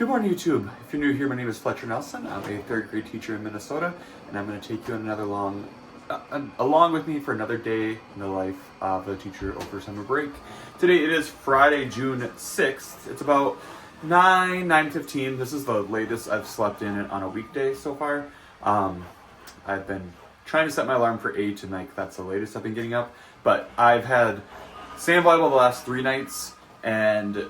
Good morning, YouTube. If you're new here, my name is Fletcher Nelson. I'm a third grade teacher in Minnesota, and I'm going to take you on another along with me for another day in the life of a teacher over summer break. Today it is Friday, June 6th. It's about 9:15. This is the latest I've slept in on a weekday so far. I've been trying to set my alarm for 8, and that's the latest I've been getting up. But I've had sand volleyball the last 3 nights, and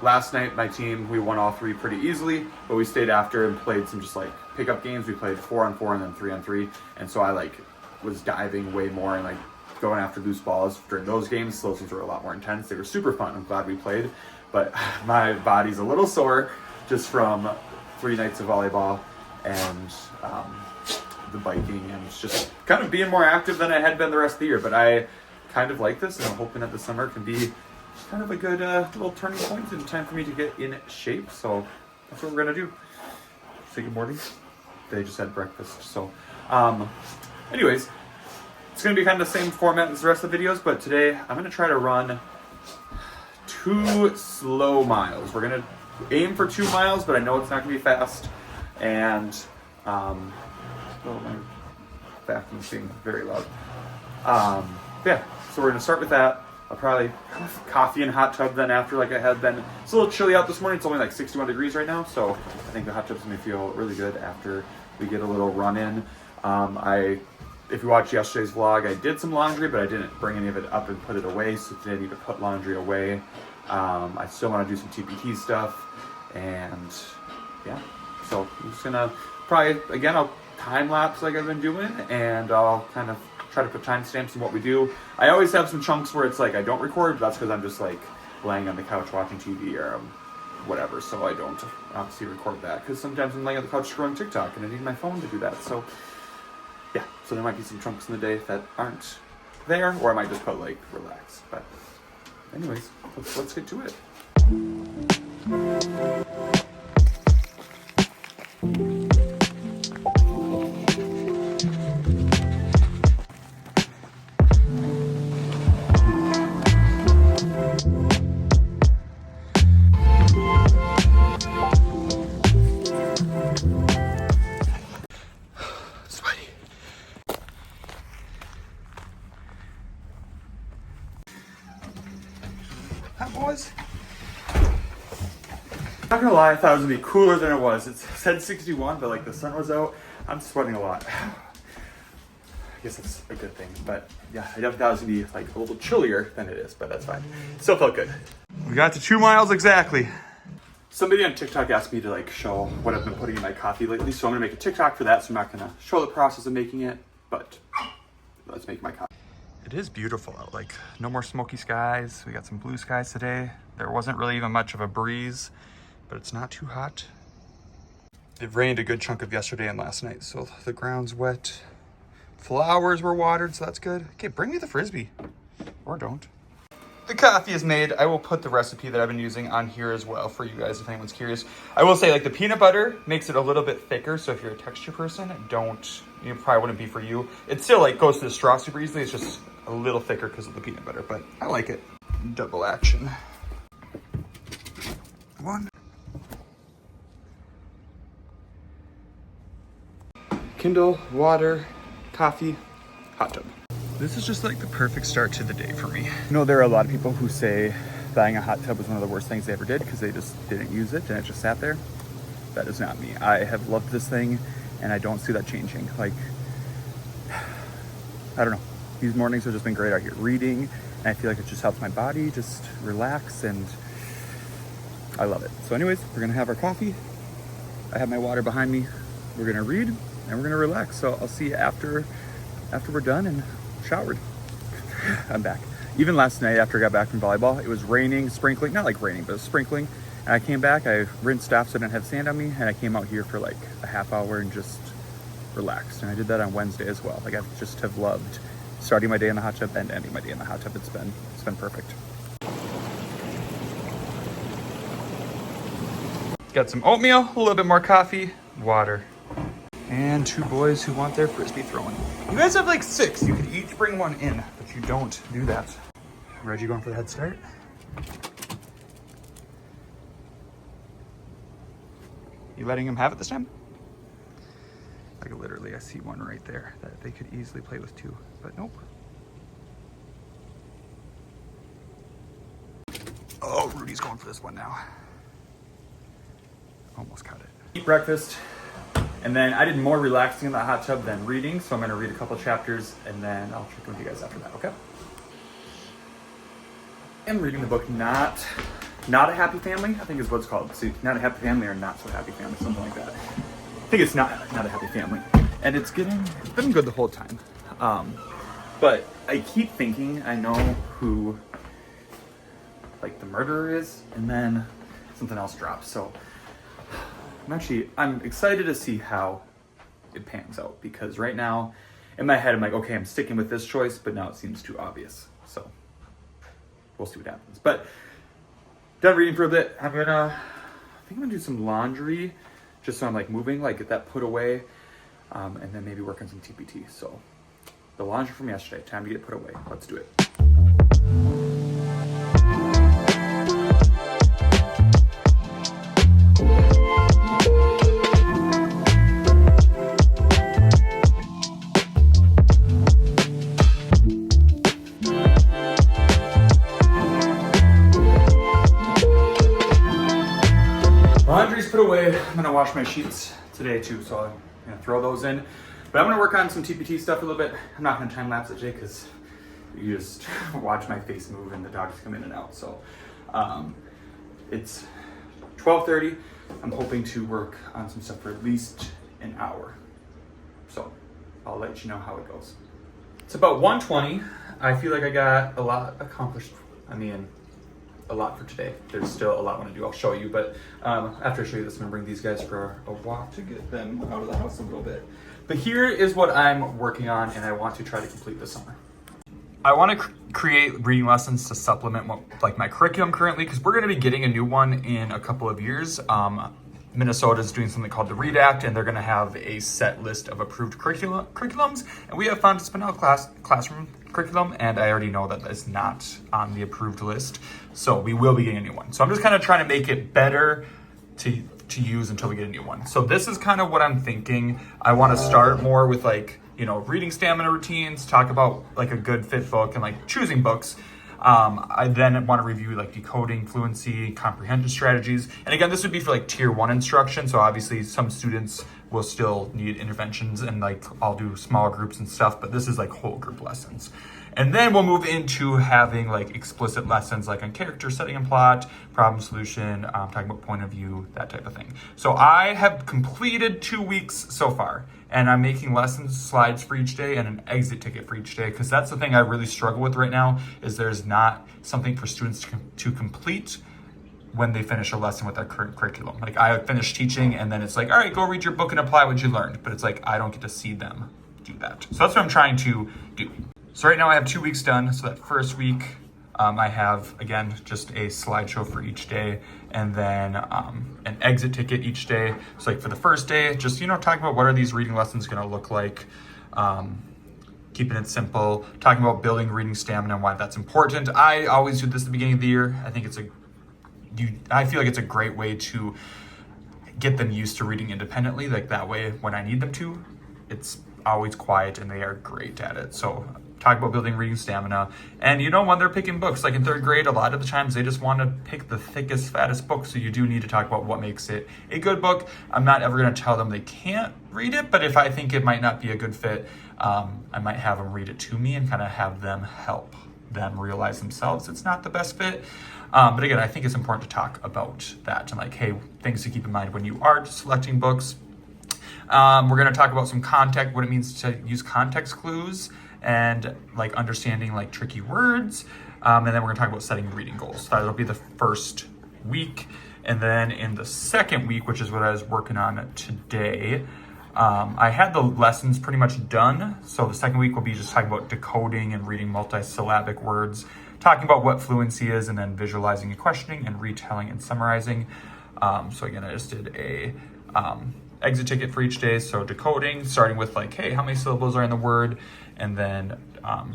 last night, my team, we won all 3 pretty easily, but we stayed after and played some just pickup games. We played 4-on-4 and then 3-on-3, and so I was diving way more and going after loose balls during those games. Those games were a lot more intense. They were super fun. I'm glad we played, but my body's a little sore just from 3 nights of volleyball and the biking and just kind of being more active than I had been the rest of the year. But I kind of like this, and I'm hoping that the summer can be kind of a good little turning point and time for me to get in shape. So that's what we're gonna do. Say good morning. They just had breakfast. So anyways, it's gonna be kind of the same format as the rest of the videos, but today I'm gonna try to run 2 slow miles. We're gonna aim for 2 miles, but I know it's not gonna be fast. And my vacuum's being very loud. Yeah, so we're gonna start with that. I'll probably have coffee and hot tub then after I had been. It's a little chilly out this morning. It's only 61 degrees right now, so I think the hot tub's gonna feel really good after we get a little run in. If you watched yesterday's vlog, I did some laundry, but I didn't bring any of it up and put it away, so today I need to put laundry away. I still want to do some TPT stuff, and yeah, so I'm just gonna I'll time lapse like I've been doing, and I'll kind of try to put timestamps in what we do. I always have some chunks where it's I don't record, but that's because I'm just laying on the couch watching TV or whatever, so I don't obviously record that, because sometimes I'm laying on the couch scrolling TikTok and I need my phone to do that. So yeah, so there might be some chunks in the day that aren't there, or I might just put relax. But anyways, let's get to it. Boys. Not gonna lie, I thought it was gonna be cooler than it was. It said 61, but the sun was out. I'm sweating a lot. I guess that's a good thing, but yeah, I definitely thought it was gonna be a little chillier than it is, but that's fine. Still felt good. We got to 2 miles exactly. Somebody on TikTok asked me to show what I've been putting in my coffee lately, so I'm gonna make a TikTok for that, so I'm not gonna show the process of making it, but let's make my coffee. It is beautiful out, no more smoky skies. We got some blue skies today. There wasn't really even much of a breeze, but it's not too hot. It rained a good chunk of yesterday and last night, so the ground's wet. Flowers were watered, so that's good. Okay, bring me the Frisbee, or don't. The coffee is made. I will put the recipe that I've been using on here as well for you guys if anyone's curious. I will say the peanut butter makes it a little bit thicker, so if you're a texture person, you probably wouldn't be for you. It still goes to the straw super easily. It's just a little thicker because of the peanut butter, but I like it. Double action. 1. Kindle, water, coffee, hot tub. This is just the perfect start to the day for me. There are a lot of people who say buying a hot tub was one of the worst things they ever did because they just didn't use it and it just sat there. That is not me. I have loved this thing and I don't see that changing. I don't know. These mornings have just been great out here reading, and I feel it just helps my body just relax, and I love it. So anyways, we're gonna have our coffee. I have my water behind me. We're gonna read and we're gonna relax. So I'll see you after we're done and showered. I'm back. Even last night after I got back from volleyball, it was raining, sprinkling, not raining, but it was sprinkling. And I came back, I rinsed off so I didn't have sand on me, and I came out here for a half hour and just relaxed. And I did that on Wednesday as well. I just have loved starting my day in the hot tub and ending my day in the hot tub. It's been perfect. Got some oatmeal, a little bit more coffee, water, and 2 boys who want their Frisbee throwing. You guys have 6. You could each bring one in, but you don't do that. Reggie going for the head start. You letting them have it this time? Like literally, I see one right there that they could easily play with too, but nope. Oh, Rudy's going for this one now. Almost caught it. Eat breakfast, and then I did more relaxing in the hot tub than reading, so I'm gonna read a couple chapters, and then I'll check in with you guys after that, okay? I'm reading the book Not a Happy Family, I think is what it's called. See, Not a Happy Family or Not So Happy Family, something like that. I think it's not a Happy Family. And it's been good the whole time. But I keep thinking I know who like the murderer is, and then something else drops. So I'm excited to see how it pans out, because right now in my head I'm like, okay, I'm sticking with this choice, but now it seems too obvious. So we'll see what happens. But done reading for a bit. I think I'm gonna do some laundry, just so I'm like moving, like get that put away, and then maybe work on some TPT. So the laundry from yesterday, time to get it put away. Let's do it. Laundry's put away. I'm gonna wash my sheets today too, so I'm gonna throw those in. But I'm gonna work on some TPT stuff a little bit. I'm not gonna time lapse it, Jay, because you just watch my face move and the dogs come in and out. So it's 12:30. I'm hoping to work on some stuff for at least an hour. So I'll let you know how it goes. It's about 1:20. I feel like I got a lot accomplished. I mean, a lot for today. There's still a lot I want to do. I'll show you, but after I show you this, I'm gonna bring these guys for a walk to get them out of the house a little bit. But here is what I'm working on, and I want to try to complete this summer. I want to create reading lessons to supplement my curriculum currently, because we're going to be getting a new one in a couple of years. Minnesota is doing something called the READ Act, and they're going to have a set list of approved curriculums. And we have found it's been a classroom curriculum, and I already know that it's not on the approved list. So we will be getting a new one. So I'm just kind of trying to make it better to use until we get a new one. So this is kind of what I'm thinking. I want to start more with reading stamina routines, talk about like a good fit book and like choosing books. I then want to review like decoding, fluency, comprehension strategies. And again, this would be for like tier 1 instruction. So obviously some students will still need interventions, and like I'll do small groups and stuff, but this is like whole group lessons. And then we'll move into having like explicit lessons like on character setting and plot, problem solution, talking about point of view, that type of thing. So I have completed 2 weeks so far, and I'm making lessons slides for each day and an exit ticket for each day, because that's the thing I really struggle with right now, is there's not something for students to complete when they finish a lesson with their current curriculum. Like I finish teaching and then it's like, all right, go read your book and apply what you learned. But it's like, I don't get to see them do that. So that's what I'm trying to do. So right now I have 2 weeks done. So that first week, I have, again, just a slideshow for each day, and then an exit ticket each day. So like for the first day, just, talking about what are these reading lessons gonna look like, keeping it simple, talking about building reading stamina and why that's important. I always do this at the beginning of the year. I think I feel like it's a great way to get them used to reading independently. Like that way, when I need them to, it's always quiet and they are great at it. So talk about building reading stamina. And when they're picking books, like in 3rd grade, a lot of the times they just want to pick the thickest, fattest book. So you do need to talk about what makes it a good book. I'm not ever going to tell them they can't read it, but if I think it might not be a good fit, I might have them read it to me and kind of have them help them realize themselves it's not the best fit. But again, I think it's important to talk about that and like, hey, things to keep in mind when you are selecting books. We're going to talk about some context, what it means to use context clues, and like understanding like tricky words. And then we're going to talk about setting reading goals. So that'll be the first week. And then in the second week, which is what I was working on today, I had the lessons pretty much done. So the second week will be just talking about decoding and reading multisyllabic words, talking about what fluency is, and then visualizing and questioning and retelling and summarizing. So again, I just did a exit ticket for each day. So decoding, starting with like, hey, how many syllables are in the word? And then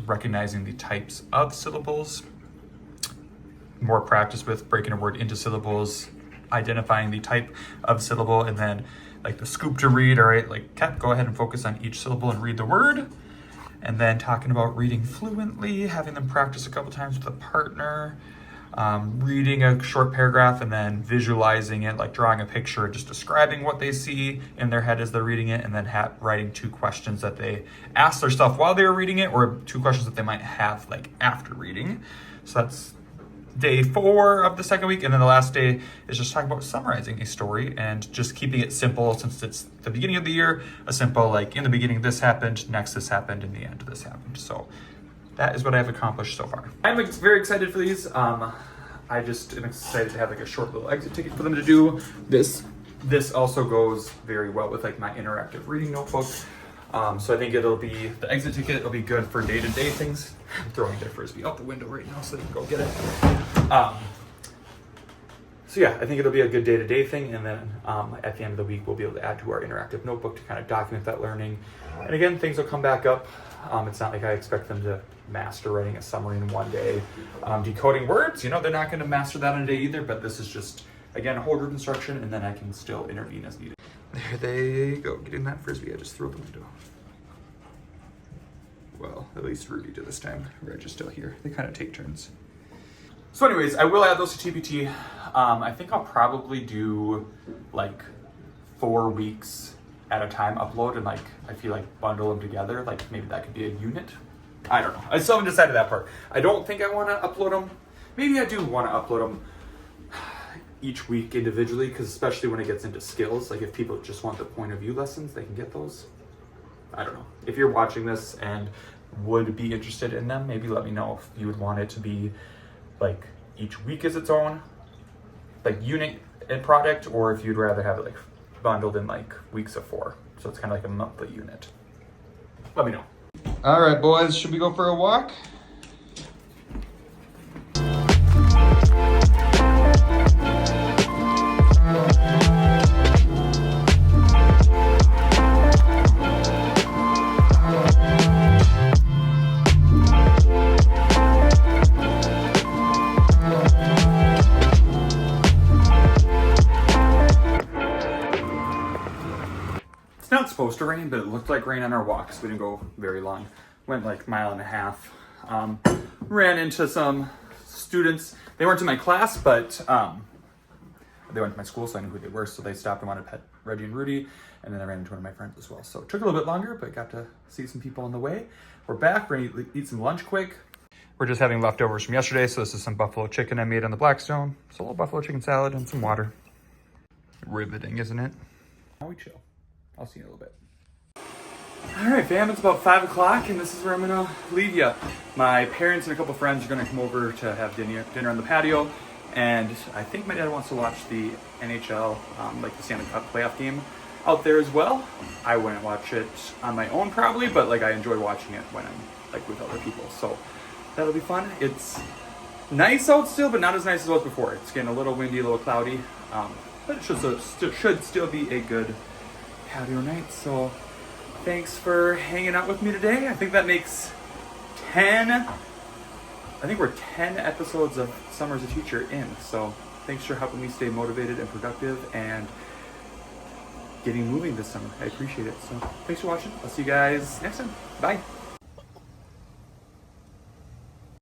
recognizing the types of syllables. More practice with breaking a word into syllables, identifying the type of syllable, and then like the scoop to read. All right, like go ahead and focus on each syllable and read the word. And then talking about reading fluently, having them practice a couple times with a partner, reading a short paragraph and then visualizing it, like drawing a picture, just describing what they see in their head as they're reading it, and then writing 2 questions that they asked themselves while they were reading it, or 2 questions that they might have like after reading. So that's day 4 of the second week. And then the last day is just talking about summarizing a story and just keeping it simple, since it's the beginning of the year, a simple like in the beginning this happened, next this happened, in the end this happened. So that is what I've accomplished so far. I'm very excited for these. I just am excited to have like a short little exit ticket for them to do. This also goes very well with like my interactive reading notebook. So I think it'll be, the exit ticket, it'll be good for day-to-day things. I'm throwing their Frisbee out the window right now so they can go get it. So yeah, I think it'll be a good day-to-day thing. And then at the end of the week, we'll be able to add to our interactive notebook to kind of document that learning. And again, things will come back up. It's not like I expect them to master writing a summary in one day. Decoding words, they're not going to master that in a day either, but this is just, again, a whole group instruction, and then I can still intervene as needed. There they go, getting that Frisbee. I just threw out the window. Well, at least Rudy did this time. Reg is still here. They kind of take turns. So anyways, I will add those to TPT. I think I'll probably do like 4 weeks at a time upload, and like I feel like bundle them together. Like maybe that could be a unit. I don't know. I still haven't decided that part. I don't think I want to upload them. Maybe I do want to upload them each week individually, because especially when it gets into skills, like if people just want the point of view lessons, they can get those. I don't know. If you're watching this and would be interested in them, maybe let me know if you would want it to be like each week is its own like unit and product, or if you'd rather have it like bundled in like weeks of 4. So it's kind of like a monthly unit. Let me know. All right, boys, should we go for a walk? It's not supposed to rain, but it looked like rain on our walk, so we didn't go very long. Went like a mile and a half. Ran into some students. They weren't in my class, but they went to my school, so I knew who they were. So they stopped and wanted to pet Reggie and Rudy, and then I ran into one of my friends as well. So it took a little bit longer, but got to see some people on the way. We're back. We're gonna eat some lunch quick. We're just having leftovers from yesterday, so this is some buffalo chicken I made on the Blackstone. So a little buffalo chicken salad and some water. Riveting, isn't it? Now we chill. I'll see you in a little bit. All right, fam, it's about 5 o'clock, and this is where I'm gonna leave you. My parents and a couple friends are gonna come over to have dinner on the patio, and I think my dad wants to watch the NHL, like the Stanley Cup playoff game out there as well. I wouldn't watch it on my own probably, but like I enjoy watching it when I'm like with other people, so that'll be fun. It's nice out still, but not as nice as it was before. It's getting a little windy, a little cloudy, but it should still be a good patio night. So thanks for hanging out with me today. I think that makes 10. I think we're 10 episodes of Summer as a Teacher in. So thanks for helping me stay motivated and productive and getting moving this summer. I appreciate it. So thanks for watching. I'll see you guys next time. Bye.